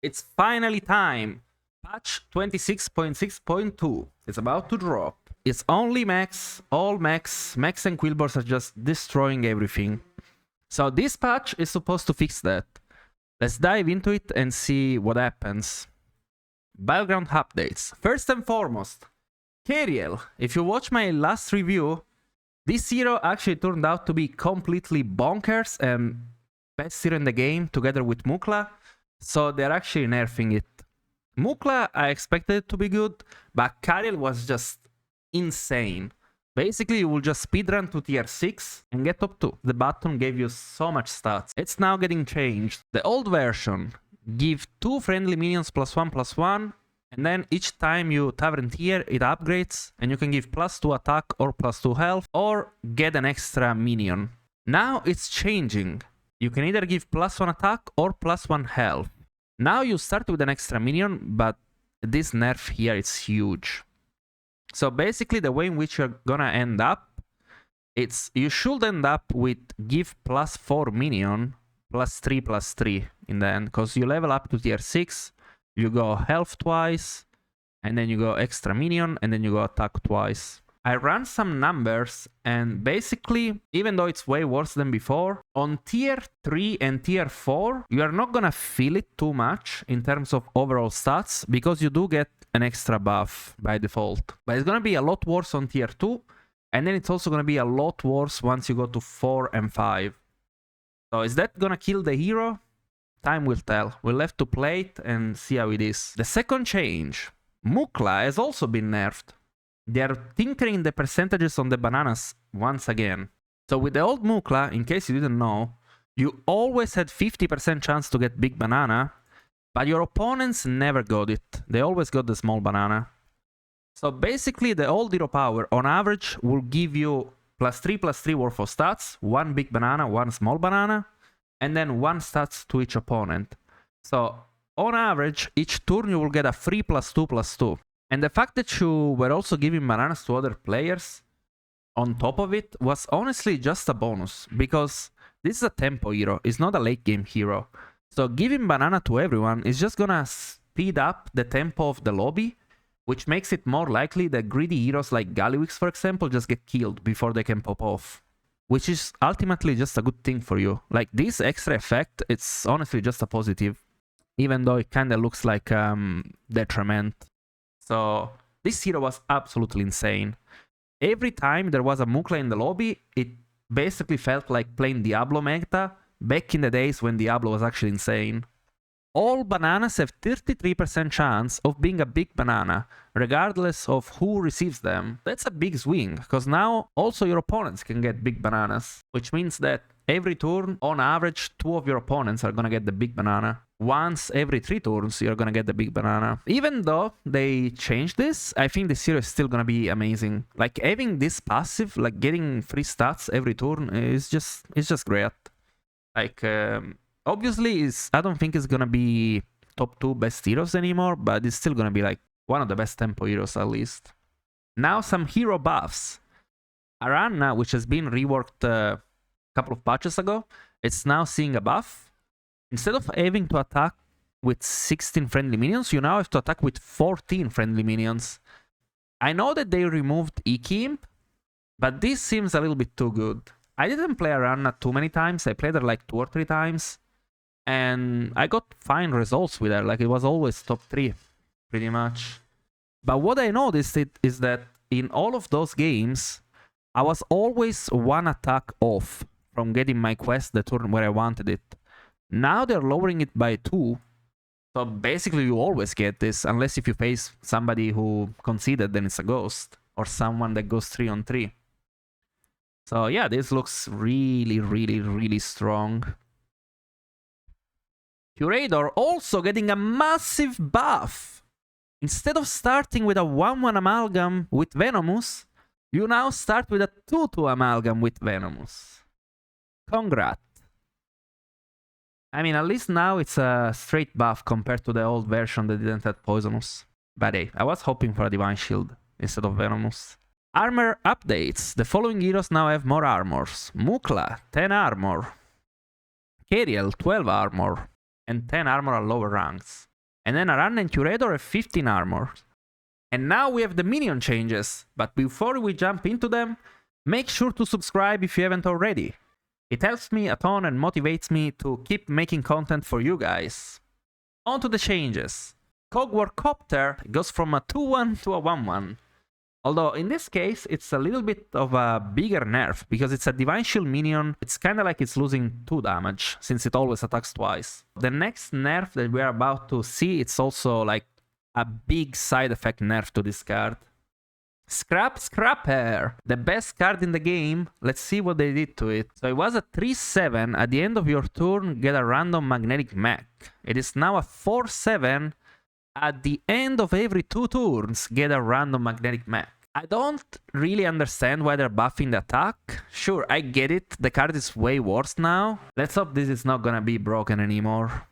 It's finally time. Patch 26.6.2 is about to drop. It's only Mechs, all Mechs. Mechs and Quillboars are just destroying everything. So this patch is supposed to fix that. Let's dive into it and see what happens. Battleground updates. First and foremost, Keriel. If you watch my last review, this hero actually turned out to be completely bonkers and best hero in the game together with Mukla. So they're actually nerfing it. Mukla, I expected it to be good, but Keriel was just insane. Basically, you will just speedrun to tier 6 and get top 2. The button gave you so much stats. It's now getting changed. The old version give 2 friendly minions +1/+1, and then each time you tavern tier, it upgrades, and you can give +2 attack or +2 health, or get an extra minion. Now it's changing. You can either give +1 attack or +1 health. Now you start with an extra minion, but this nerf here is huge. So basically the way in which you're gonna end up, you should end up with give +4 minion, +3/+3 in the end, because you level up to tier 6, you go health twice, and then you go extra minion, and then you go attack twice. I ran some numbers, and basically, even though it's way worse than before, on tier 3 and tier 4, you are not gonna feel it too much in terms of overall stats, because you do get an extra buff by default. But it's gonna be a lot worse on tier 2, and then it's also gonna be a lot worse once you go to 4 and 5. So is that gonna kill the hero? Time will tell. We'll have to play it and see how it is. The second change, Mukla has also been nerfed. They are tinkering the percentages on the bananas once again. So with the old Mukla, in case you didn't know, you always had 50% chance to get big banana, but your opponents never got it. They always got the small banana. So basically the old hero power on average will give you +3/+3 worth of stats, 1 big banana, 1 small banana, and then 1 stats to each opponent. So on average, each turn you will get a free +2/+2. And the fact that you were also giving bananas to other players on top of it was honestly just a bonus, because this is a tempo hero, it's not a late game hero. So giving banana to everyone is just gonna speed up the tempo of the lobby, which makes it more likely that greedy heroes like Gallywix, for example, just get killed before they can pop off. Which is ultimately just a good thing for you. Like this extra effect, it's honestly just a positive, even though it kinda looks like detriment. So this hero was absolutely insane. Every time there was a Mukla in the lobby, it basically felt like playing Diablo meta back in the days when Diablo was actually insane. All bananas have 33% chance of being a big banana, regardless of who receives them. That's a big swing, because now also your opponents can get big bananas, which means that every turn, on average, 2 of your opponents are gonna get the big banana. Once every 3 turns, you're gonna get the big banana. Even though they changed this, I think this hero is still gonna be amazing. Like having this passive, like getting free stats every turn, it's just great. Like obviously, I don't think it's gonna be top 2 best heroes anymore, but it's still gonna be like one of the best tempo heroes at least. Now some hero buffs. Aranna, which has been reworked a couple of patches ago, it's now seeing a buff. Instead of having to attack with 16 friendly minions, you now have to attack with 14 friendly minions. I know that they removed E-Keep, but this seems a little bit too good. I didn't play Aranna too many times, I played her like 2 or 3 times, and I got fine results with her, like it was always top 3, pretty much. But what I noticed is that in all of those games, I was always 1 attack off from getting my quest the turn where I wanted it. Now they're lowering it by 2, so basically you always get this, unless if you face somebody who conceded, then it's a ghost, or someone that goes 3 on 3. So yeah, this looks really strong. Curator also getting a massive buff. Instead of starting with a 1/1 amalgam with Venomous, you now start with a 2/2 amalgam with Venomous. Congrats. I mean, at least now it's a straight buff compared to the old version that didn't have Poisonous. But hey, I was hoping for a Divine Shield instead of Venomous. Armor updates. The following heroes now have more armors. Mukla, 10 armor. Keriel, 12 armor. And 10 armor at lower ranks. And then a Run and Curator have 15 armor. And now we have the minion changes, but before we jump into them, make sure to subscribe if you haven't already. It helps me a ton and motivates me to keep making content for you guys. On to the changes. Cogwarcopter goes from a 2-1 to a 1-1. Although in this case, it's a little bit of a bigger nerf, because it's a Divine Shield minion. It's kinda like it's losing 2 damage, since it always attacks twice. The next nerf that we're about to see, it's also like a big side effect nerf to this card. Scrapper, the best card in the game. Let's see what they did to it. So it was a 3-7. At the end of your turn, get a random magnetic mech. It is now a 4-7. At the end of every 2 turns, get a random magnetic mech. I don't really understand why they're buffing the attack. Sure, I get it. The card is way worse now. Let's hope this is not gonna be broken anymore.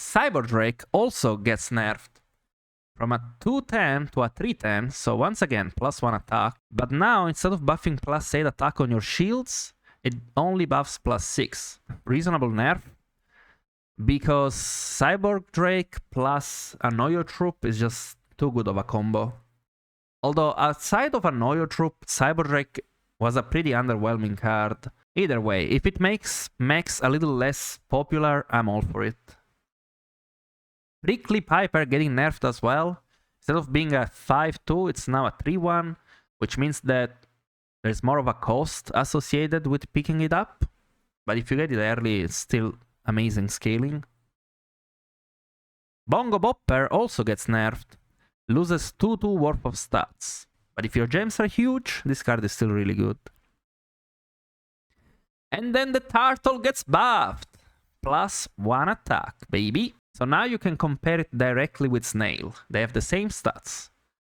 Cyberdrake also gets nerfed. From a 2-10 to a 3-10, so once again, +1 attack. But now, instead of buffing +8 attack on your shields, it only buffs +6. Reasonable nerf. Because Cyborg Drake plus Annoyer Troop is just too good of a combo. Although outside of Annoyer Troop, Cyborg Drake was a pretty underwhelming card. Either way, if it makes Mechs a little less popular, I'm all for it. Prickly Piper getting nerfed as well. Instead of being a 5-2, it's now a 3-1, which means that there's more of a cost associated with picking it up. But if you get it early, it's still amazing scaling. Bongo Bopper also gets nerfed. Loses 2-2 worth of stats. But if your gems are huge, this card is still really good. And then the Turtle gets buffed. +1 attack, baby. So now you can compare it directly with Snail. They have the same stats.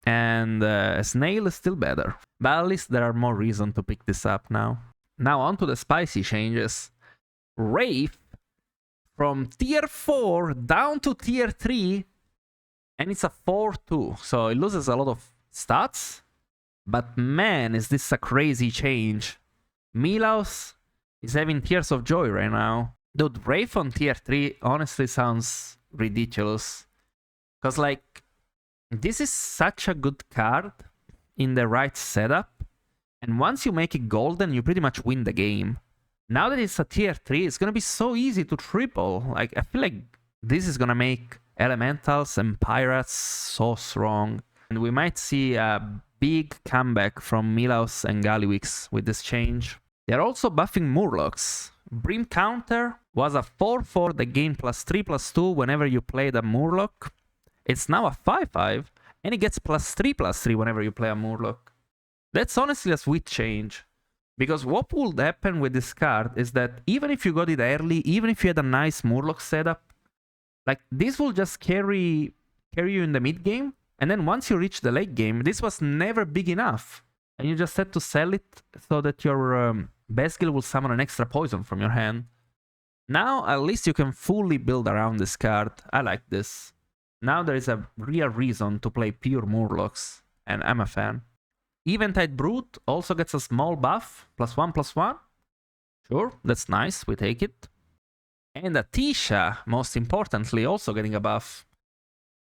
And Snail is still better. But at least there are more reasons to pick this up now. Now on to the spicy changes. Wraith from tier 4 down to tier 3. And it's a 4-2. So it loses a lot of stats. But man, is this a crazy change. Milaus is having tears of joy right now. Dude, Wraith on tier 3 honestly sounds ridiculous. Because, like, this is such a good card in the right setup. And once you make it golden, you pretty much win the game. Now that it's a tier 3, it's going to be so easy to triple. Like, I feel like this is going to make Elementals and Pirates so strong. And we might see a big comeback from Milaus and Gallywix with this change. They're also buffing Murlocs. Brim Counter was a 4-4 that gained +3/+2 whenever you played a Murloc. It's now a 5-5, and it gets +3/+3 whenever you play a Murloc. That's honestly a sweet change. Because what would happen with this card is that even if you got it early, even if you had a nice Murloc setup, like this will just carry you in the mid game. And then once you reach the late game, this was never big enough. And you just had to sell it so that your Basgil will summon an extra poison from your hand. Now, at least you can fully build around this card. I like this. Now there is a real reason to play pure Murlocs, and I'm a fan. Eventide Brute also gets a small buff, +1/+1. Sure, that's nice, we take it. And Atisha, most importantly, also getting a buff.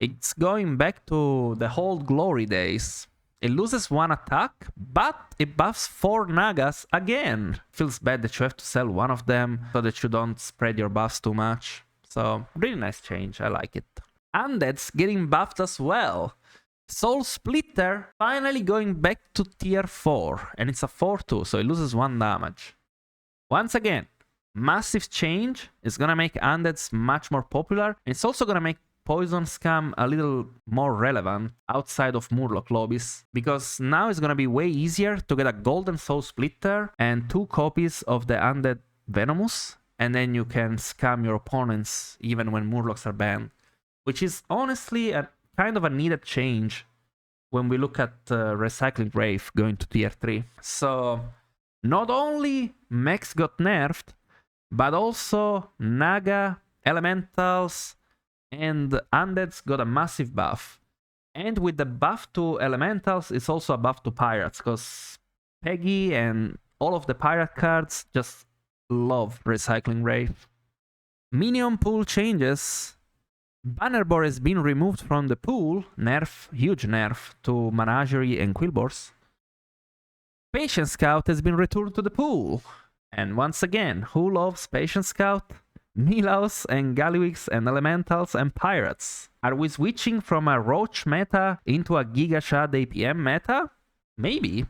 It's going back to the old glory days. It loses 1 attack, but it buffs 4 Nagas again. Feels bad that you have to sell one of them so that you don't spread your buffs too much. So, really nice change, I like it. Undead's getting buffed as well. Soul Splitter finally going back to tier 4, and it's a 4-2, so it loses 1 damage. Once again, massive change. It's gonna make Undeads much more popular, and it's also gonna make Poison Scam a little more relevant outside of Murloc lobbies, because now it's gonna be way easier to get a golden Soul Splitter and 2 copies of the Undead Venomous, and then you can scam your opponents even when Murlocs are banned, which is honestly a kind of a needed change when we look at Recycling Wraith going to tier 3. So not only Mechs got nerfed, but also Naga, Elementals, and Undeads got a massive buff. And with the buff to Elementals, it's also a buff to Pirates, because Peggy and all of the Pirate cards just love Recycling Wraith. Minion pool changes. Bannerboard has been removed from the pool. Nerf, huge nerf to Menagerie and Quilboars. Patient Scout has been returned to the pool. And once again, who loves Patient Scout? Milaus and Galliwix and Elementals and Pirates. Are we switching from a Roach meta into a Giga Shad APM meta? Maybe.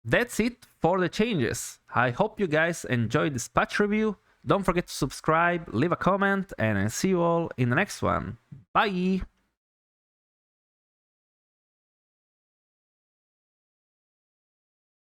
That's it for the changes. I hope you guys enjoyed this patch review. Don't forget to subscribe, leave a comment, and I'll see you all in the next one. Bye!